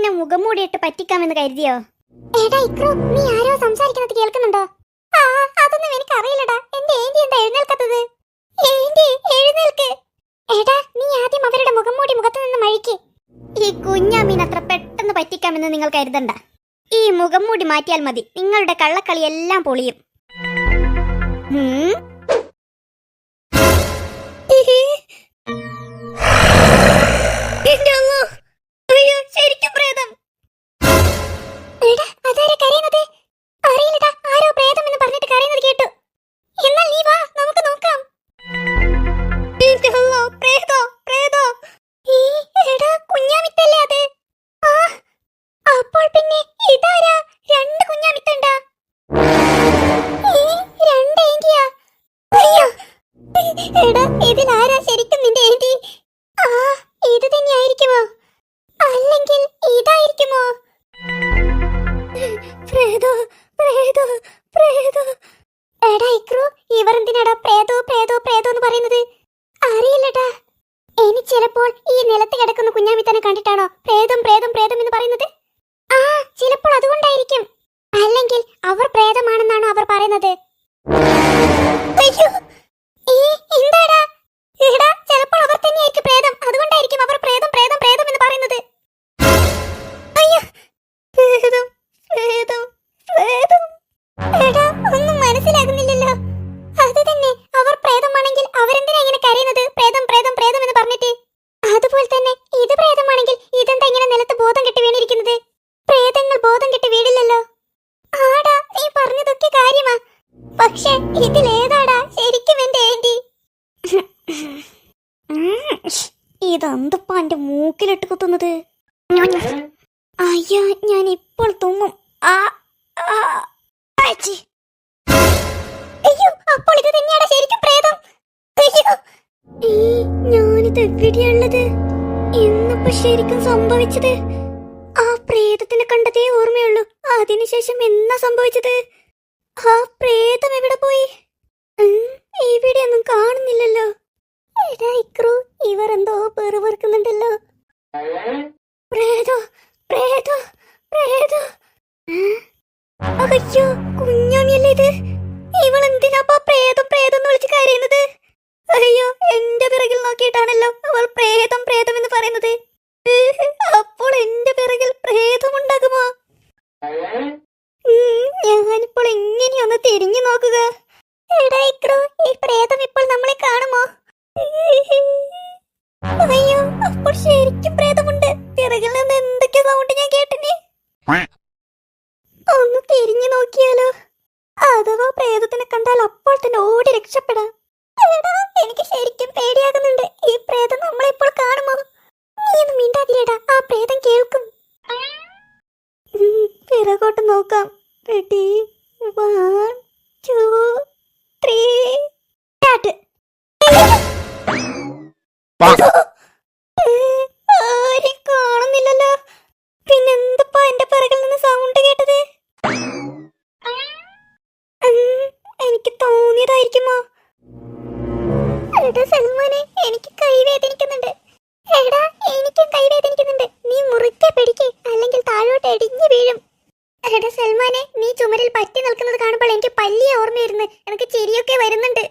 എന്നെ മുഖം മൂടിയിട്ട് പറ്റിക്കാമെന്ന് കരുതിയോ? എടാ ഇക്രു, നീ ആരോ സംസാരിക്കുന്നത് കേൾക്കുന്നുണ്ടോ? ആ, അതൊന്നും എനിക്ക് അറിയില്ലടാ. എന്റെ ഏന്റി എന്താ എഴുന്നേൽക്കാത്തത്? ഏന്റി എഴുന്നേൽക്ക്. എടാ, നീ ആദ്യം അവരുടെ മുഖം മൂടി മുഖത്ത് നിന്ന് മഴിക്ക്. ഈ കുഞ്ഞാമീൻ അത്ര പെട്ടെന്ന് പറ്റിക്കാമെന്ന് നിങ്ങൾ കരുതണ്ട. ഈ മുഖം മൂടി മാറ്റിയാൽ മതി, നിങ്ങളുടെ കള്ളക്കളി എല്ലാം പൊളിയും. ശരിക്കും പ്രേതം. അതാരാ കരയുന്നത്? അറിയില്ലടാ, ആരോ പ്രേതം എന്ന് പറഞ്ഞിട്ട് കരയുന്നത് കേട്ടു. എന്നാൽ നീ വാ, നമുക്ക് നോക്കാം. പ്രേതോ പ്രേതോ, എടാ കുഞ്ഞാമിത്തല്ലേ അത്? ആ, അപ്പോൾ പിന്നെ ഇതാരാ? രണ്ട് കുഞ്ഞാമിത്തണ്ടാ? രണ്ട് ഏന്റിയാ? അയ്യോ, എടാ ഇതിലാരാ ശരിക്കും നിന്റെ ഏന്റി? ആ, ഇത് തന്നെയായിരിക്കുമോ? അല്ലെങ്കിൽ ഇതായിരിക്കുമോ? പ്രേതോ പ്രേതോ പ്രേതോ. എടാ ഇക്രു, ഇവർ എന്തിനാടാ പ്രേതോ പ്രേതോ പ്രേതോ എന്ന് പറയുന്നത്? അറിയില്ലടാ. ഇനി ചിലപ്പോൾ ഈ നിലത്ത് കിടക്കുന്ന കുഞ്ഞാമിത്തനെ കണ്ടിട്ടാണോ പ്രേതം പ്രേതം പ്രേതം എന്ന് പറയുന്നത്? ആ, ചിലപ്പോൾ അതുകൊണ്ടായിരിക്കും. അല്ലെങ്കിൽ അവർ പ്രേതമാണെന്നാണോ അവർ പറയുന്നത്? അയ്യോ, എന്താടാ? എടാ, ചിലപ്പോൾ അവർ തന്നെയായിരിക്കും പ്രേതം. അതുകൊണ്ടായിരിക്കും അവർ പ്രേതം പ്രേതം പ്രേതം എന്ന് പറയുന്നത്. അയ്യോ, പ്രേതം പ്രേതം പ്രേതം. എടാ, ഒന്നും മനസ്സിലാകുന്നില്ലല്ലോ. അത് തന്നെ, അവർ പ്രേതമാണെങ്കിൽ അവരെന്തിനാ ഇങ്ങനെ കരയുന്നത്? പ്രേതം പ്രേതം പ്രേതം എന്ന് പറഞ്ഞിട്ട്. അതുപോലെ തന്നെ ഇത് പ്രേതമാണെങ്കിൽ ഇതെന്താ ഇങ്ങനെ നിലത്ത് ബോധം കെട്ടി വീണിരിക്കുന്നത്? പ്രേതങ്ങൾ ബോധം കെട്ടി വീടില്ലല്ലോ. ആടാ, നീ പറഞ്ഞതൊക്കെ കാര്യമാ. പക്ഷെ ഇതിലേതാടാ ശരിക്കും എന്റെ ഏന്റി? ഇതെന്തപ്പാ എന്റെ മൂക്കിലിട്ട് കുത്തുന്നത്? അയ്യോ, ഞാൻ ഇപ്പോൾ തുമ്മും. അയ്യോ, അപ്പോൾ ഇത് തന്നെയാണ് ശരിക്കും പ്രേതം. അയ്യോ, ഞാനിത് എവിടെയുള്ളത്? എന്നിപ്പോ ശരിക്കും സംഭവിച്ചത്? ആ പ്രേതത്തിനെ കണ്ടതേ ഓർമ്മയുള്ളൂ. അതിനുശേഷം എന്നാ സംഭവിച്ചത്? ആ പ്രേതം എവിടെ പോയി? ഇവിടെയൊന്നും കാണുന്നില്ലല്ലോ. എടാ ഇക്രു, ഇവർ എന്തോ പെറുപെറുക്കുന്നുണ്ടല്ലോ. പ്രേതോ പ്രേതോ പ്രേതോ. അയ്യോ, കുഞ്ഞാമിയല്ലേ ഇത്? ഇവൾ എന്തിനാ പ്രേതം പ്രേതം എന്ന് വിളിച്ച് കരയുന്നത്? അയ്യോ, എന്റെ പിറകിൽ നോക്കിയിട്ടാണല്ലോ അവൾ പ്രേതം പ്രേതം എന്ന് പറയുന്നത്. അപ്പോൾ എന്റെ പിറകിൽ പ്രേതം ഉണ്ടാകുമോ? ഞാനിപ്പോൾ എങ്ങനെയൊന്ന് തിരിഞ്ഞു നോക്കുക. എടാ ഇക്രു, ഈ പ്രേതം ഇപ്പോൾ നമ്മളെ കാണുമോ? അയ്യോ, അപ്പോൾ ശരിക്കും പ്രേതമുണ്ട്. പിറകിൽ നിന്ന് എന്തൊക്കെ സൗണ്ട് ഞാൻ കേട്ടിനി. ഒന്ന് തിരിഞ്ഞു നോക്കിയാലോ? അഥവാ പ്രേതത്തിനെ കണ്ടാൽ അപ്പോൾ തന്നെ ഓടി രക്ഷപ്പെടാം. എടാ, എനിക്ക് ശരിക്കും പേടിയാകുന്നുണ്ട്. ഈ പ്രേതം നമ്മളിപ്പോൾ കാണുമോ? നീ ഒന്ന് മിണ്ടാതിരിടാ, ആ പ്രേതം കേൾക്കും. പിറകോട്ട് നോക്കാം. Ready, 1 2 3 start. ആരും കാണുന്നില്ലല്ലോ. പിന്നെന്തപ്പാ എന്റെ പിറകിൽ നിന്ന് സൗണ്ട് കേട്ടത്? എനിക്ക് തോന്നിയതായിരിക്കുമോ? എടാ സൽമാനെ, എനിക്ക് കൈവേദനിക്കുന്നുണ്ട്. എടാ, എനിക്കും കൈവേദനിക്കുന്നുണ്ട്. നീ മുറുക്കെ പിടിക്ക്, അല്ലെങ്കിൽ താഴോട്ട് ഇടിഞ്ഞു വീഴും. എടാ സൽമാനെ, നീ ചുമരിൽ പറ്റി നിൽക്കുന്നത് കാണുമ്പോൾ എനിക്ക് പല്ലിയ ഓർമ്മയിരുന്ന്. എനിക്ക് ചിരിയൊക്കെ വരുന്നുണ്ട്.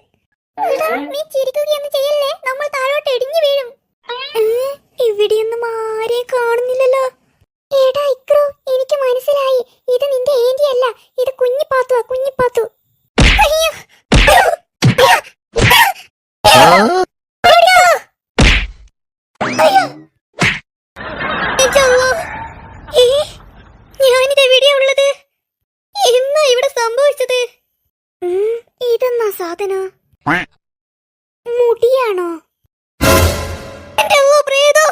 എടാ, നീ ചിരിക്കുകയൊന്നും ചെയ്യല്ലേ, നമ്മൾ താഴോട്ട് ഇടിഞ്ഞു വീഴും. ഇവിടെയൊന്നും ആരെയും കാണുന്നില്ലല്ലോ. എടാ ഇക്രു, എനിക്ക് മനസ്സിലായി. ഇത് നിന്റെ ഏന്റി അല്ല, ഇത് കുഞ്ഞിപ്പാത്തുവാ, കുഞ്ഞിപ്പാത്തു. അയ്യോ, ഞാനിത് എവിടെയാ ഉള്ളത്? എന്നാ ഇവിടെ സംഭവിച്ചത്? ഇതെന്നാ സാധനം? മുടിയാണോ? എന്റെ പ്രേതോ.